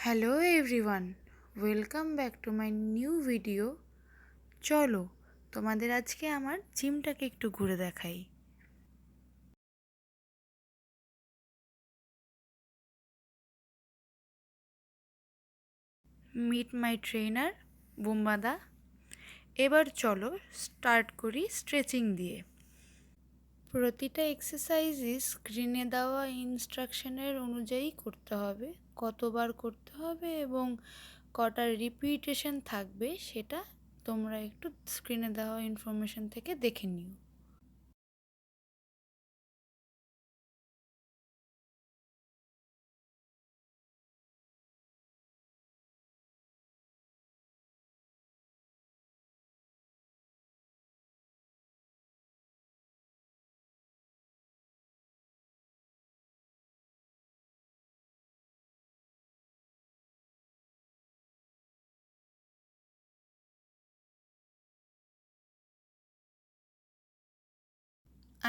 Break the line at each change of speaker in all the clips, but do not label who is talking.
Hello everyone, welcome back to my new video. চলো তোমাদের আজকে আমার জিমটাকে একটু ঘুরে দেখাই। মিট মাই ট্রেনার বুম্বাদা। এবার চলো স্টার্ট করি স্ট্রেচিং দিয়ে। প্রতিটা এক্সারসাইজই স্ক্রিনে দেওয়া ইনস্ট্রাকশনের অনুযায়ী করতে হবে, কতবার করতে হবে এবং কটা রিপিটেশন থাকবে সেটা তোমরা একটু স্ক্রিনে দেওয়া ইনফরমেশন থেকে দেখে নিও।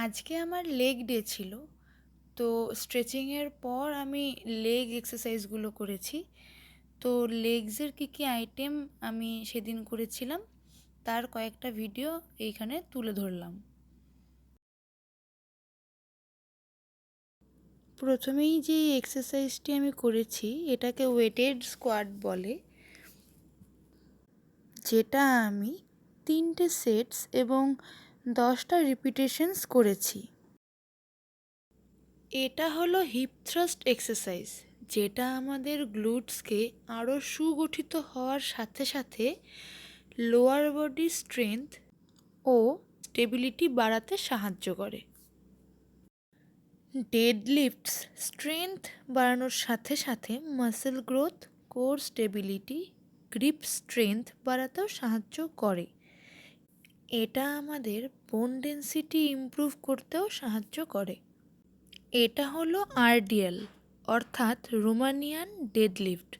আজকে আমার লেগ ডে ছিল, তো স্ট্রেচিংয়ের পর আমি লেগ এক্সারসাইজগুলো করেছি। তো লেগসের কী কী আইটেম আমি সেদিন করেছিলাম তার কয়েকটা ভিডিও এইখানে তুলে ধরলাম। প্রথমেই যে এক্সারসাইজটি আমি করেছি এটাকে ওয়েটেড স্কোয়াট বলে, যেটা আমি 3টে সেটস এবং 10টা রিপিটেশনস করেছি। এটা হলো হিপ থ্রাস্ট এক্সারসাইজ, যেটা আমাদের গ্লুটসকে আরও সুগঠিত হওয়ার সাথে সাথে লোয়ার বডি স্ট্রেংথ ও স্টেবিলিটি বাড়াতে সাহায্য করে। ডেডলিফটস স্ট্রেংথ বাড়ানোর সাথে সাথে muscle growth, core stability, grip strength বাড়াতেও সাহায্য করে। এটা আমাদের বোন ডেন্সিটি ইমপ্রুভ করতেও সাহায্য করে। এটা হলো আরডিএল অর্থাৎ রোমানিয়ান ডেডলিফট।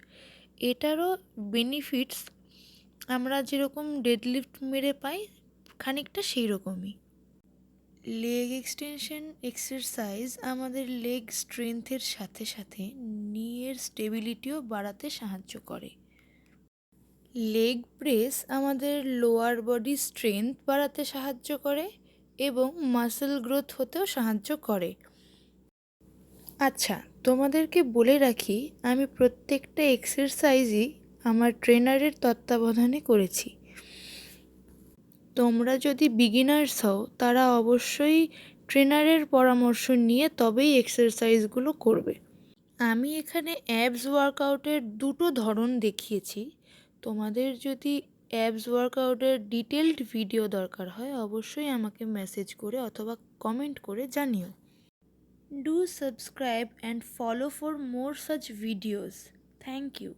এটারও বেনিফিটস আমরা যেরকম ডেডলিফট মেরে পাই খানিকটা সেই রকমই। লেগ এক্সটেনশন এক্সারসাইজ আমাদের লেগ স্ট্রেংথের সাথে সাথে নিয়ের স্টেবিলিটিও বাড়াতে সাহায্য করে। লেগ প্রেস আমাদের লোয়ার বডি স্ট্রেংথ বাড়াতে সাহায্য করে এবং মাসেল গ্রোথ হতেও সাহায্য করে। আচ্ছা, তোমাদেরকে বলে রাখি আমি প্রত্যেকটা এক্সারসাইজই আমার ট্রেনারের তত্ত্বাবধানে করেছি। তোমরা যদি বিগিনার্স হও তারা অবশ্যই ট্রেনারের পরামর্শ নিয়ে তবেই এক্সারসাইজগুলো করবে। আমি এখানে অ্যাবস ওয়ার্কআউটের দুটো ধরন দেখিয়েছি। তোমাদের যদি অ্যাবস ওয়ার্কআউটের ডিটেলড ভিডিও দরকার হয় অবশ্যই আমাকে মেসেজ করে অথবা কমেন্ট করে জানিও। Do subscribe and follow for more such videos. Thank you.